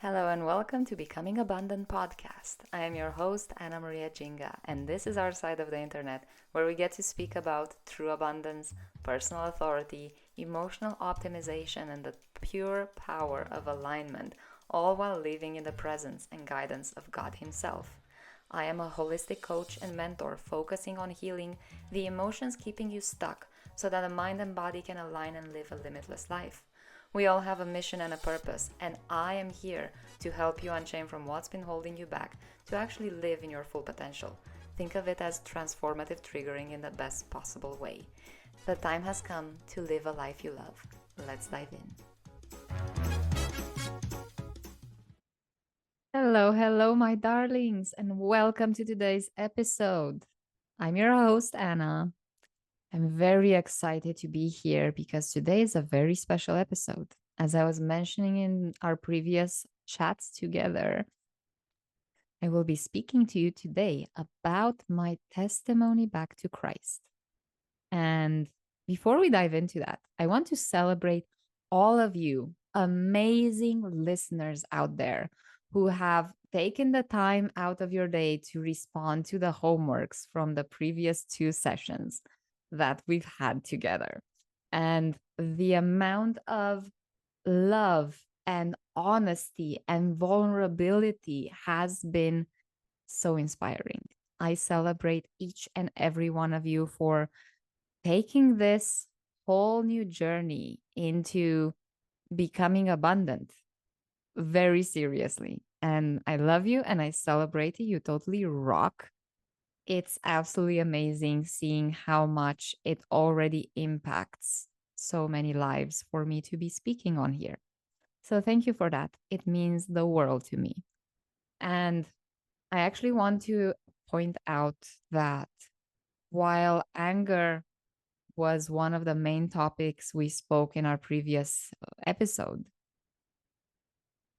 Hello and welcome to Becoming Abundant podcast. I am your host, Anna Maria Jinga, and this is our side of the internet where we get to speak about true abundance, personal authority, emotional optimization, and the pure power of alignment, all while living in the presence and guidance of God Himself. I am a holistic coach and mentor focusing on healing the emotions keeping you stuck so that the mind and body can align and live a limitless life. We all have a mission and a purpose, and I am here to help you unchain from what's been holding you back to actually live in your full potential. Think of it as transformative triggering in the best possible way. The time has come to live a life you love. Let's dive in. Hello, my darlings, and welcome to today's episode. I'm your host, Anna. I'm very excited to be here because today is a very special episode. As I was mentioning in our previous chats together, I will be speaking to you today about my testimony back to Christ. And before we dive into that, I want to celebrate all of you amazing listeners out there who have taken the time out of your day to respond to the homeworks from the previous two sessions that we've had together. And the amount of love and honesty and vulnerability has been so inspiring. I celebrate each and every one of you for taking this whole new journey into becoming abundant very seriously. And I love you and I celebrate you. You totally rock. It's absolutely amazing seeing how much it already impacts so many lives for me to be speaking on here. So thank you for that. It means the world to me. And I actually want to point out that while anger was one of the main topics we spoke in our previous episode,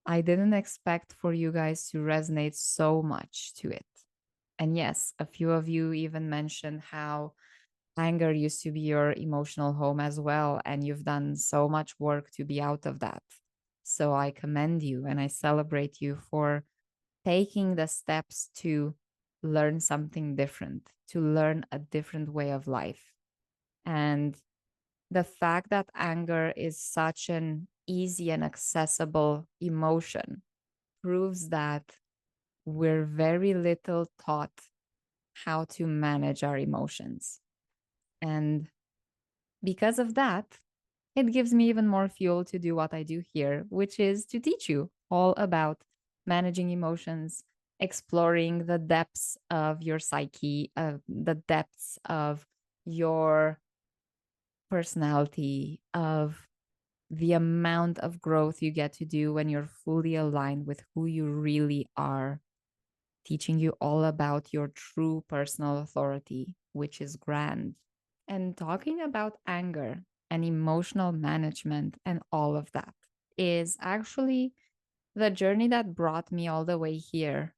I didn't expect for you guys to resonate so much to it. And yes, a few of you even mentioned how anger used to be your emotional home as well. And you've done so much work to be out of that. So I commend you and I celebrate you for taking the steps to learn something different, to learn a different way of life. And the fact that anger is such an easy and accessible emotion proves that we're very little taught how to manage our emotions. And because of that, it gives me even more fuel to do what I do here, which is to teach you all about managing emotions, exploring the depths of your psyche, the depths of your personality, of the amount of growth you get to do when you're fully aligned with who you really are, teaching you all about your true personal authority, which is grand, and talking about anger and emotional management and all of that is actually the journey that brought me all the way here.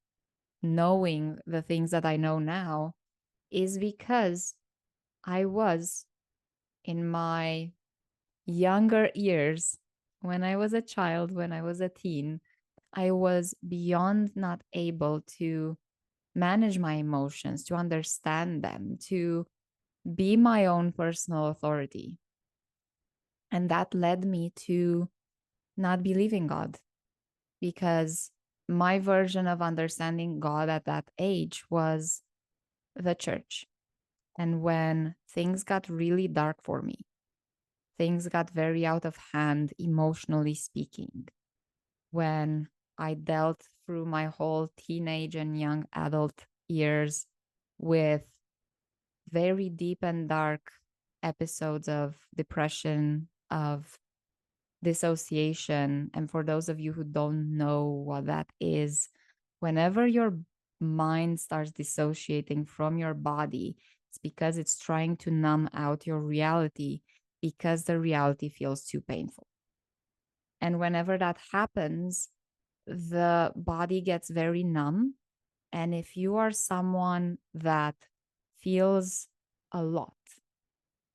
Knowing the things that I know now is because I was in my younger years, when I was a child, when I was a teen, I was beyond not able to manage my emotions, to understand them, to be my own personal authority. And that led me to not believing God because my version of understanding God at that age was the church. And when things got really dark for me, things got very out of hand, emotionally speaking, when I dealt through my whole teenage and young adult years with very deep and dark episodes of depression, of dissociation. And for those of you who don't know what that is, whenever your mind starts dissociating from your body, it's because it's trying to numb out your reality because the reality feels too painful. And whenever that happens, the body gets very numb. And if you are someone that feels a lot,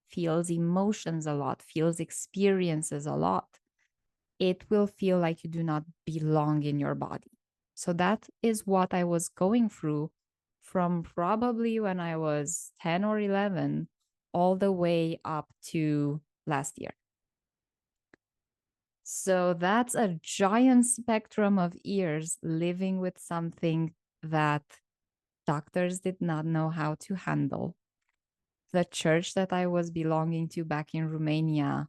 feels emotions a lot, feels experiences a lot, it will feel like you do not belong in your body. So that is what I was going through from probably when I was 10 or 11 all the way up to last year. So that's a giant spectrum of years living with something that doctors did not know how to handle. The church that I was belonging to back in Romania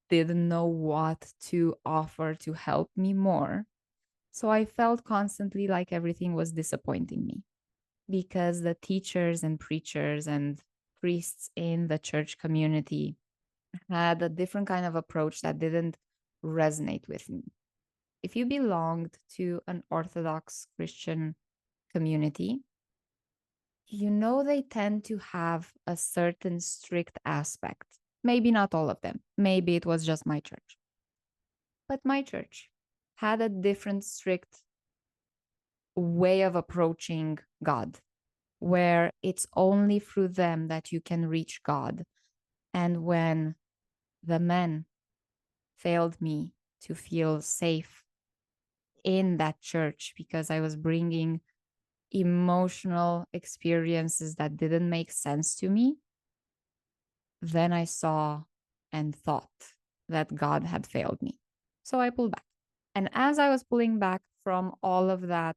didn't know what to offer to help me more. So I felt constantly like everything was disappointing me because the teachers and preachers and priests in the church community had a different kind of approach that didn't resonate with me. If you belonged to an Orthodox Christian community, you know they tend to have a certain strict aspect. Maybe not all of them. Maybe it was just my church. But my church had a different strict way of approaching God, where it's only through them that you can reach God. And when the men failed me to feel safe in that church because I was bringing emotional experiences that didn't make sense to me, then I saw and thought that God had failed me. So I pulled back. And as I was pulling back from all of that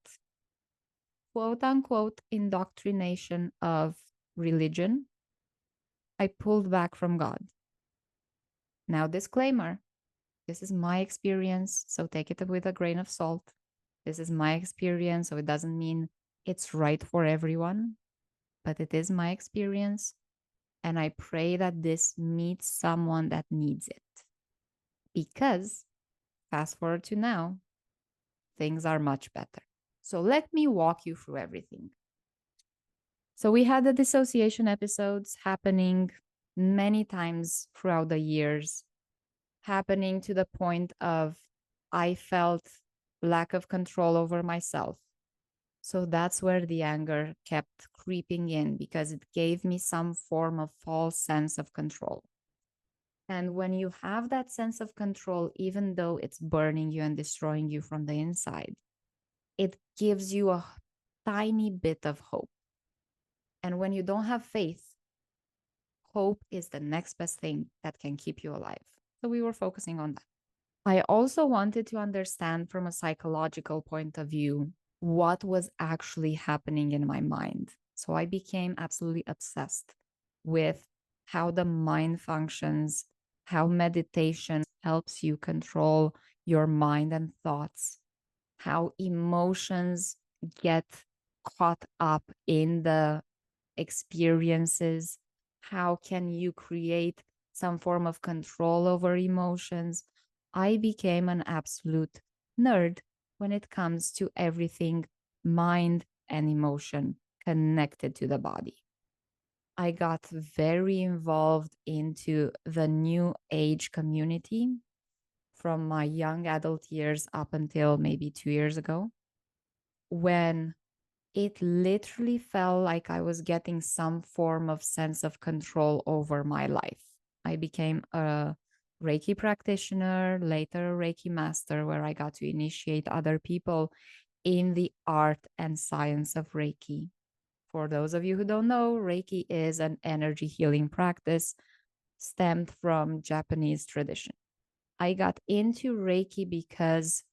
quote unquote indoctrination of religion, I pulled back from God. Now, disclaimer, this is my experience, so take it with a grain of salt. This is my experience, so it doesn't mean it's right for everyone, but it is my experience. And I pray that this meets someone that needs it. Because, fast forward to now, things are much better. So let me walk you through everything. So we had the dissociation episodes happening many times throughout the years, happening to the point of I felt lack of control over myself. So that's where the anger kept creeping in because it gave me some form of false sense of control. And when you have that sense of control, even though it's burning you and destroying you from the inside, it gives you a tiny bit of hope. And when you don't have faith, hope is the next best thing that can keep you alive. So we were focusing on that. I also wanted to understand from a psychological point of view what was actually happening in my mind. So I became absolutely obsessed with how the mind functions, how meditation helps you control your mind and thoughts, how emotions get caught up in the experiences, how can you create some form of control over emotions. I became an absolute nerd when it comes to everything mind and emotion connected to the body. I got very involved into the new age community from my young adult years up until maybe 2 years ago, when it literally felt like I was getting some form of sense of control over my life. I became a Reiki practitioner, later a Reiki master, where I got to initiate other people in the art and science of Reiki. For those of you who don't know, Reiki is an energy healing practice stemmed from Japanese tradition. I got into Reiki because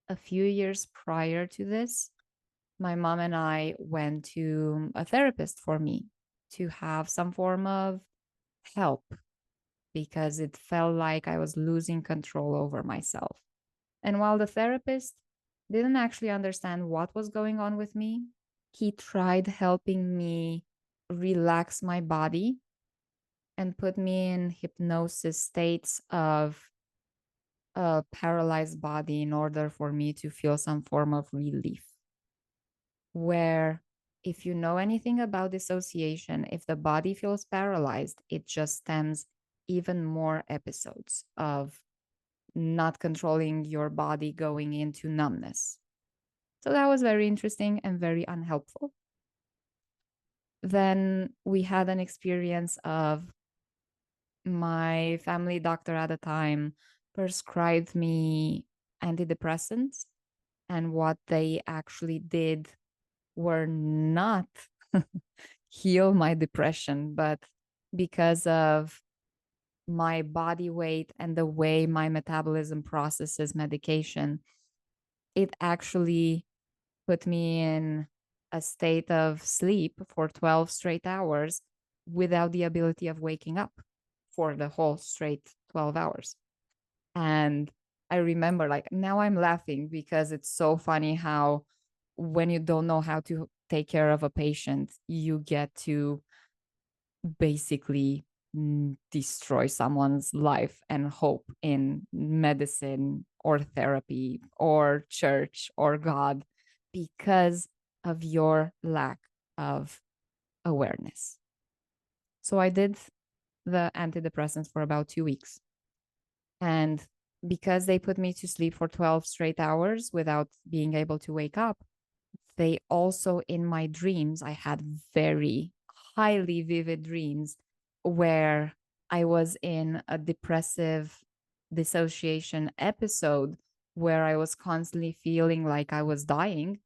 a few years prior to this, my mom and I went to a therapist for me to have some form of help because it felt like I was losing control over myself. And while the therapist didn't actually understand what was going on with me, he tried helping me relax my body and put me in hypnosis states of a paralyzed body in order for me to feel some form of relief. Where, if you know anything about dissociation, if the body feels paralyzed, it just stems even more episodes of not controlling your body going into numbness. So that was very interesting and very unhelpful. Then we had an experience of my family doctor at the time prescribed me antidepressants, and what they actually did were not heal my depression, but because of my body weight and the way my metabolism processes medication, it actually put me in a state of sleep for 12 straight hours without the ability of waking up for the whole straight 12 hours. And I remember, like, now I'm laughing because it's so funny how when you don't know how to take care of a patient, you get to basically destroy someone's life and hope in medicine or therapy or church or God because of your lack of awareness. So I did the antidepressants for about 2 weeks. And because they put me to sleep for 12 straight hours without being able to wake up, they also, in my dreams, I had very highly vivid dreams where I was in a depressive dissociation episode where I was constantly feeling like I was dying,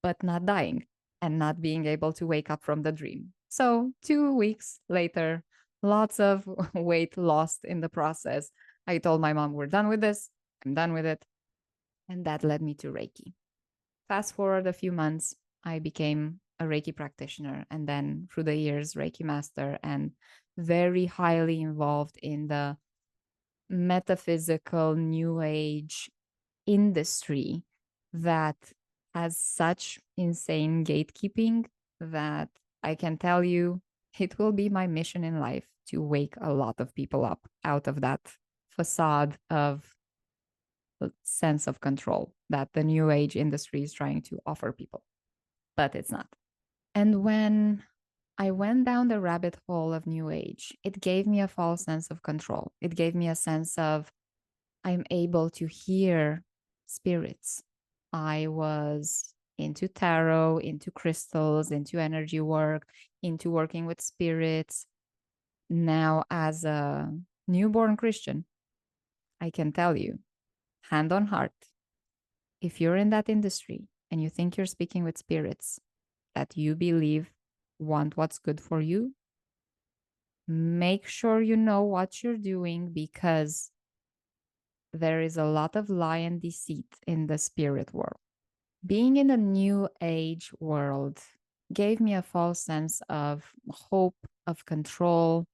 but not dying and not being able to wake up from the dream. So 2 weeks later, lots of weight lost in the process. I told my mom, we're done with this. I'm done with it. And that led me to Reiki. Fast forward a few months, I became a Reiki practitioner and then through the years, Reiki master, and very highly involved in the metaphysical new age industry that has such insane gatekeeping that I can tell you it will be my mission in life to wake a lot of people up out of that facade of sense of control that the new age industry is trying to offer people, but it's not. And when I went down the rabbit hole of new age, it gave me a false sense of control. It gave me a sense of I'm able to hear spirits. I was into tarot, into crystals, into energy work, into working with spirits. Now, as a newborn Christian, I can tell you, hand on heart, if you're in that industry and you think you're speaking with spirits that you believe want what's good for you, make sure you know what you're doing because there is a lot of lie and deceit in the spirit world. Being in the new age world gave me a false sense of hope, of control,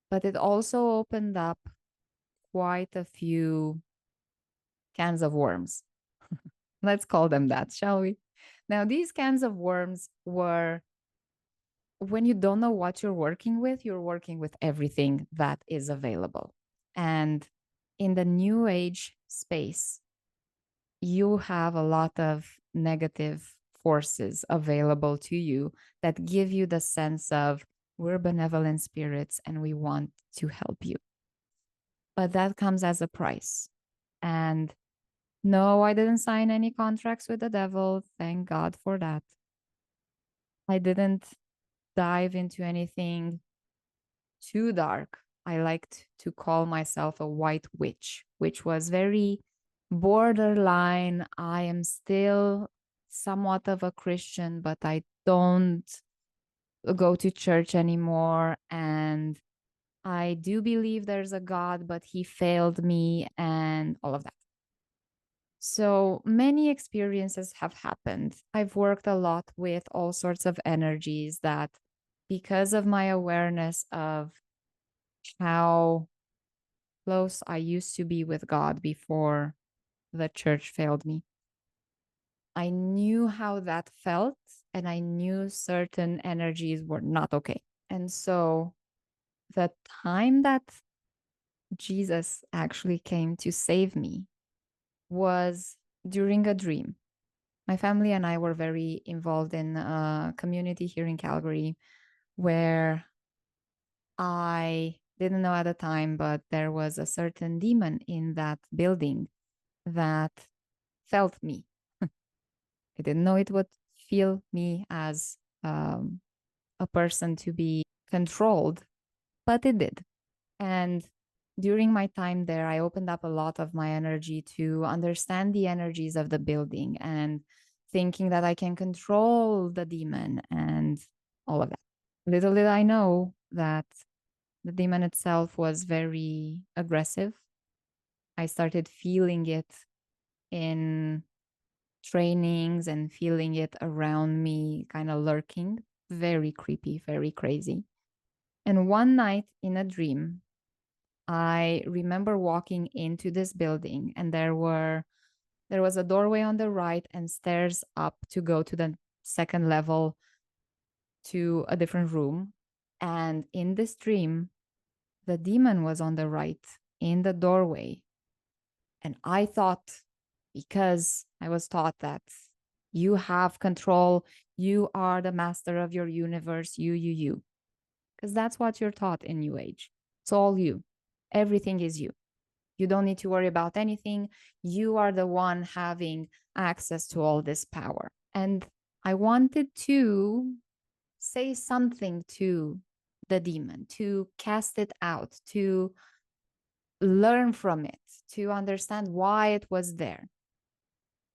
but it also opened up quite a few cans of worms. Let's call them that, shall we? Now, these cans of worms were when you don't know what you're working with everything that is available. And in the new age space, you have a lot of negative forces available to you that give you the sense of we're benevolent spirits and we want to help you. But that comes as a price. And no, I didn't sign any contracts with the devil. Thank God for that. I didn't dive into anything too dark. I liked to call myself a white witch, which was very borderline. I am still somewhat of a Christian, but I don't go to church anymore. And I do believe there's a God, but he failed me and all of that. So many experiences have happened. I've worked a lot with all sorts of energies that, because of my awareness of how close I used to be with God before the church failed me, I knew how that felt and I knew certain energies were not okay. And so the time that Jesus actually came to save me was during a dream. My family and I were very involved in a community here in Calgary where I didn't know at the time, but there was a certain demon in that building that felt me. I didn't know it would feel me as a person to be controlled, but it did. And during my time there, I opened up a lot of my energy to understand the energies of the building and thinking that I can control the demon and all of that. Little did I know that the demon itself was very aggressive. I started feeling it in trainings and feeling it around me, kind of lurking. Very creepy, very crazy. And one night in a dream, I remember walking into this building and there was a doorway on the right and stairs up to go to the second level to a different room. And in this dream, the demon was on the right in the doorway. And I thought, because I was taught that you have control, you are the master of your universe, you. Because that's what you're taught in New Age. It's all you. Everything is you. You don't need to worry about anything. You are the one having access to all this power. And I wanted to say something to the demon, to cast it out, to learn from it, to understand why it was there.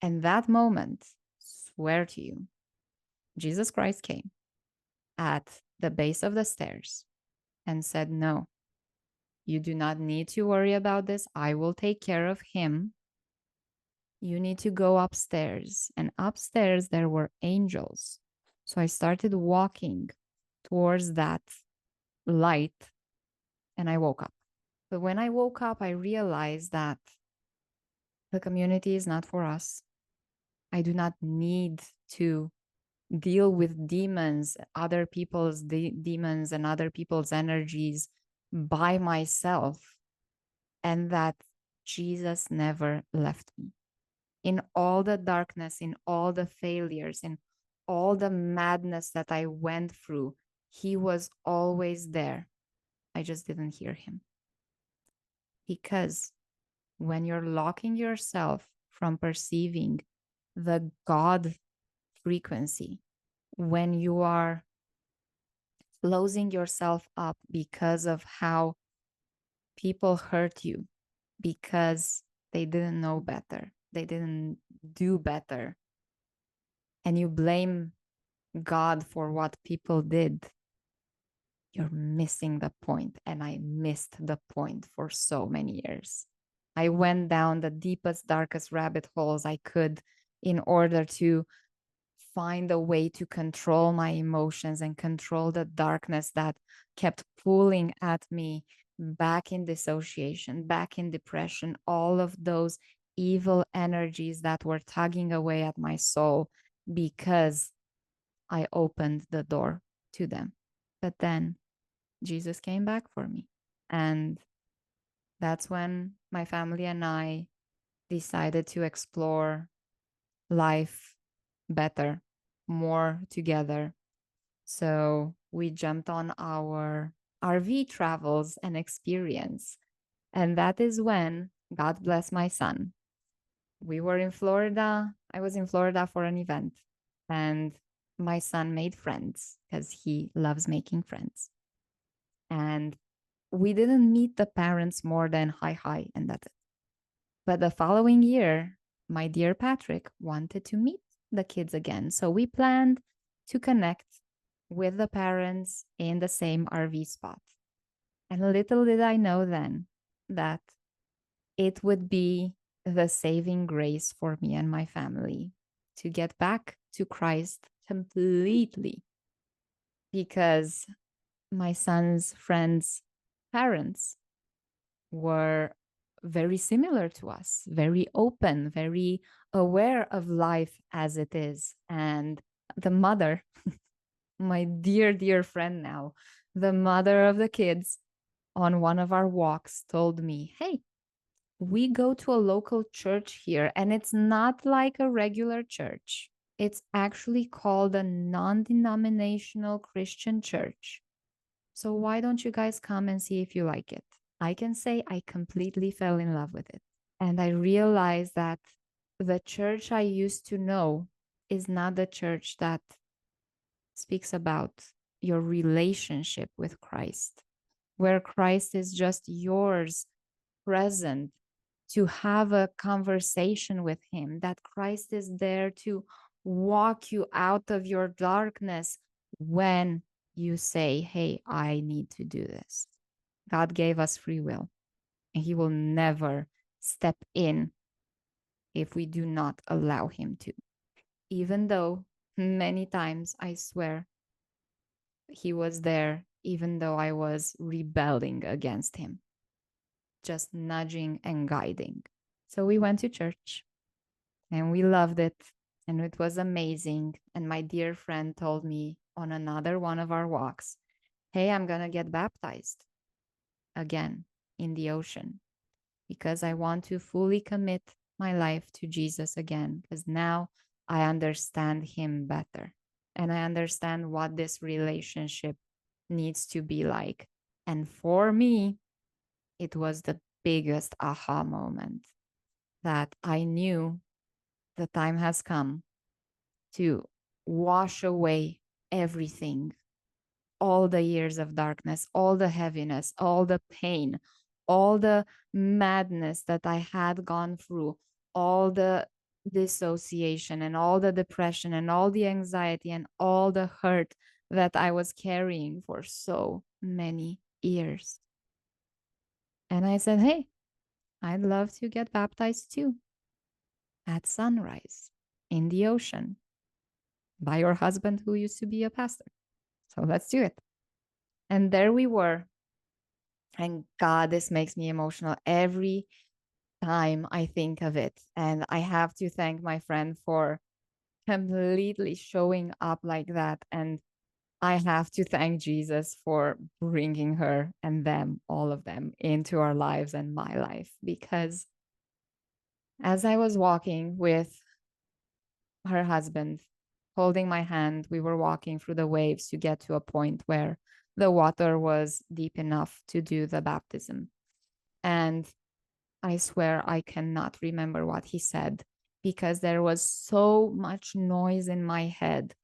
And that moment, swear to you, Jesus Christ came at the base of the stairs and said, "No, you do not need to worry about this. I will take care of him. You need to go upstairs." And upstairs, there were angels. So I started walking towards that light and I woke up. But when I woke up, I realized that the community is not for us. I do not need to deal with demons, other people's demons and other people's energies by myself. And that Jesus never left me. In all the darkness, in all the failures, in all the madness that I went through, he was always there. I just didn't hear him. Because when you're locking yourself from perceiving the God frequency, when you are closing yourself up because of how people hurt you, because they didn't know better, they didn't do better, and you blame God for what people did, you're missing the point. And I missed the point for so many years. I went down the deepest, darkest rabbit holes I could in order to find a way to control my emotions and control the darkness that kept pulling at me back in dissociation, back in depression, all of those evil energies that were tugging away at my soul because I opened the door to them. But then Jesus came back for me. And that's when my family and I decided to explore life better, more together. So we jumped on our RV travels and experience. And that is when God bless my son. We were in Florida. I was in Florida for an event, and my son made friends because he loves making friends. And we didn't meet the parents more than hi, and that's it. But the following year, my dear Patrick wanted to meet the kids again. So we planned to connect with the parents in the same RV spot. And little did I know then that it would be the saving grace for me and my family to get back to Christ completely, because my son's friends' parents were very similar to us, very open, very aware of life as it is. And the mother, my dear, dear friend now, the mother of the kids, on one of our walks told me, "Hey, we go to a local church here, and it's not like a regular church. It's actually called a non-denominational Christian church. So why don't you guys come and see if you like it?" I can say I completely fell in love with it. And I realized that the church I used to know is not the church that speaks about your relationship with Christ, where Christ is just yours present, to have a conversation with him, that Christ is there to walk you out of your darkness when you say, hey, I need to do this. God gave us free will, and he will never step in if we do not allow him to. Even though many times, I swear, he was there, even though I was rebelling against him, just nudging and guiding. So we went to church and we loved it, and it was amazing. And my dear friend told me on another one of our walks, hey, I'm going to get baptized again in the ocean because I want to fully commit my life to Jesus again, because now I understand him better and I understand what this relationship needs to be like. And for me, it was the biggest aha moment that I knew the time has come to wash away everything, all the years of darkness, all the heaviness, all the pain, all the madness that I had gone through, all the dissociation and all the depression and all the anxiety and all the hurt that I was carrying for so many years. And I said, hey, I'd love to get baptized too at sunrise in the ocean by your husband who used to be a pastor. So let's do it. And there we were. And God, this makes me emotional every time I think of it. And I have to thank my friend for completely showing up like that. And I have to thank Jesus for bringing her and them, all of them, into our lives and my life. Because as I was walking with her husband, holding my hand, we were walking through the waves to get to a point where the water was deep enough to do the baptism. And I swear I cannot remember what he said because there was so much noise in my head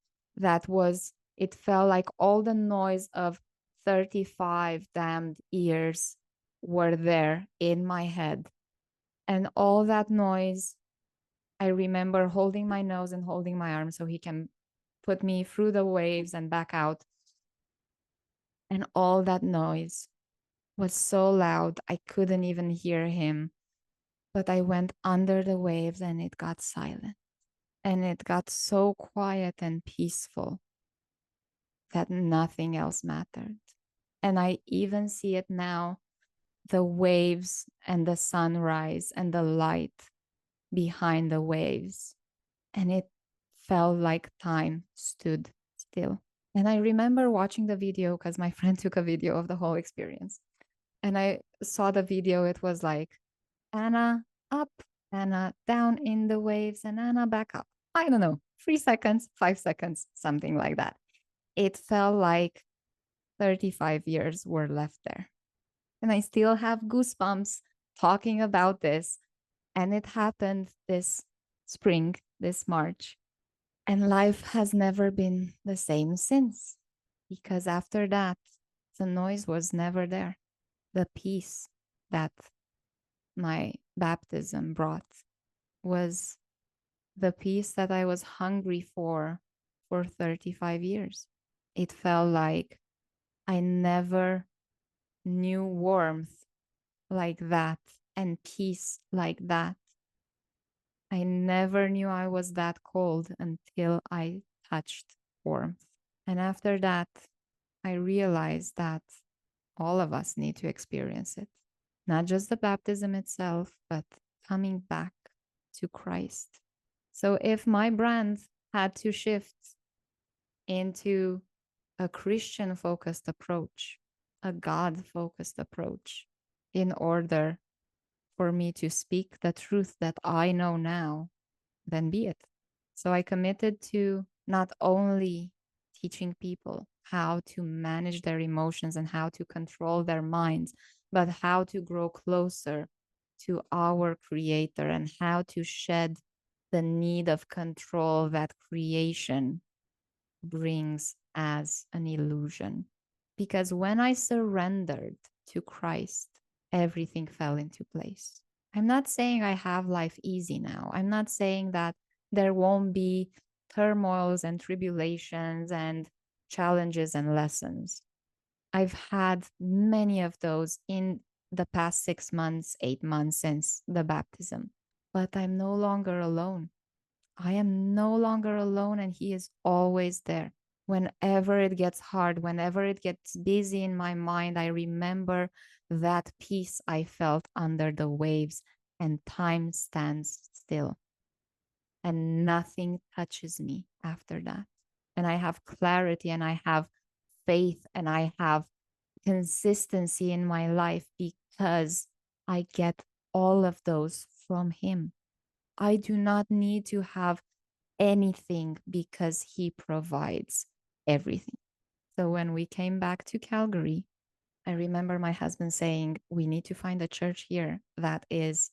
it felt like all the noise of 35 damned years were there in my head. And all that noise, I remember holding my nose and holding my arm so he can put me through the waves and back out. And all that noise was so loud, I couldn't even hear him. But I went under the waves and it got silent. And it got so quiet and peaceful that nothing else mattered. And I even see it now, the waves and the sunrise and the light behind the waves. And it felt like time stood still. And I remember watching the video because my friend took a video of the whole experience. And I saw the video. It was like, Anna up, Anna down in the waves, and Anna back up. I don't know, 3 seconds, 5 seconds, something like that. It felt like 35 years were left there. And I still have goosebumps talking about this. And it happened this spring, this March. And life has never been the same since. Because after that, the noise was never there. The peace that my baptism brought was the peace that I was hungry for 35 years. It felt like I never knew warmth like that and peace like that. I never knew I was that cold until I touched warmth. And after that, I realized that all of us need to experience it. Not just the baptism itself, but coming back to Christ. So if my brand had to shift into a Christian focused approach, a God focused approach, in order for me to speak the truth that I know now, then be it. So I committed to not only teaching people how to manage their emotions and how to control their minds, but how to grow closer to our Creator and how to shed the need of control that creation brings as an illusion. Because when I surrendered to Christ, everything fell into place. I'm not saying I have life easy now. I'm not saying that there won't be turmoils and tribulations and challenges and lessons. I've had many of those in the past 6 months, 8 months since the baptism, but I'm no longer alone. I am no longer alone, and He is always there. Whenever it gets hard, whenever it gets busy in my mind, I remember that peace I felt under the waves, and time stands still, and nothing touches me after that. And I have clarity, and I have faith, and I have consistency in my life because I get all of those from Him. I do not need to have anything because He provides everything. So when we came back to Calgary, I remember my husband saying, we need to find a church here that is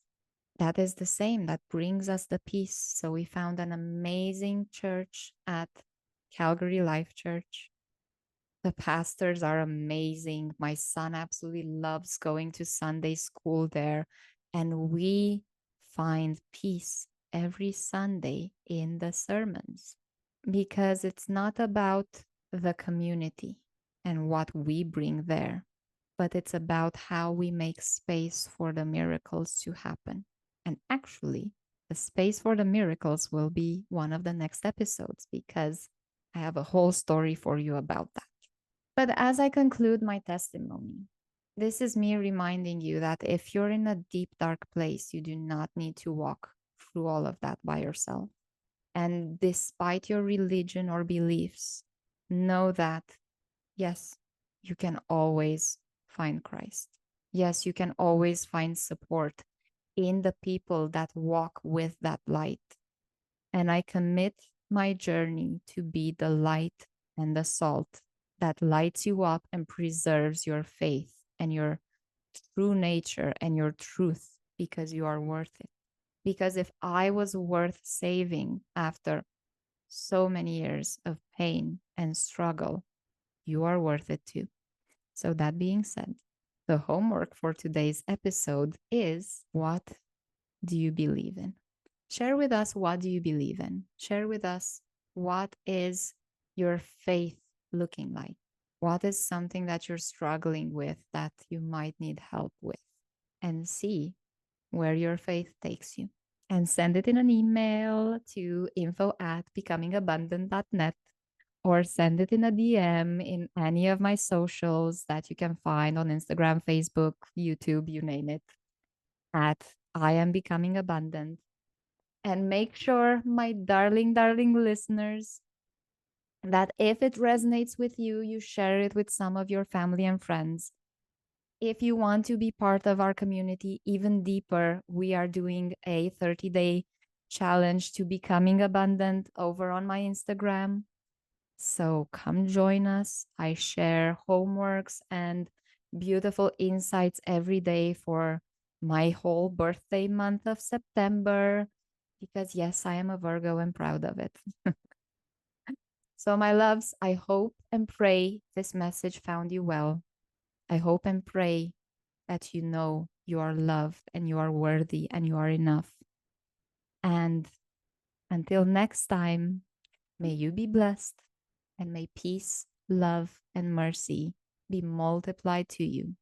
the same, that brings us the peace. So we found an amazing church at Calgary Life Church. The pastors are amazing. My son absolutely loves going to Sunday school there. And we find peace every Sunday in the sermons because it's not about the community and what we bring there, but it's about how we make space for the miracles to happen. And actually, the space for the miracles will be one of the next episodes because I have a whole story for you about that. But as I conclude my testimony, this is me reminding you that if you're in a deep, dark place, you do not need to walk through all of that by yourself. And despite your religion or beliefs, know that, yes, you can always find Christ. Yes, you can always find support in the people that walk with that light. And I commit my journey to be the light and the salt that lights you up and preserves your faith and your true nature and your truth because you are worth it. Because if I was worth saving after so many years of pain and struggle, you are worth it too. So, that being said, the homework for today's episode is, what do you believe in? Share with us, what do you believe in? Share with us, what is your faith looking like? What is something that you're struggling with that you might need help with? And see where your faith takes you. And send it in an email to info@becomingabundant.net, or send it in a DM in any of my socials that you can find on Instagram, Facebook, YouTube, you name it, at I am becoming abundant. And make sure, my darling, darling listeners, that if it resonates with you, you share it with some of your family and friends. If you want to be part of our community even deeper, we are doing a 30-day challenge to becoming abundant over on my Instagram. So come join us. I share homeworks and beautiful insights every day for my whole birthday month of September. Because, yes, I am a Virgo and proud of it. So, my loves, I hope and pray this message found you well. I hope and pray that you know you are loved and you are worthy and you are enough. And until next time, may you be blessed, and may peace, love, and mercy be multiplied to you.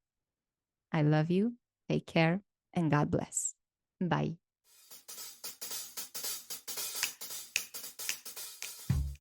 I love you. Take care, and God bless. Bye.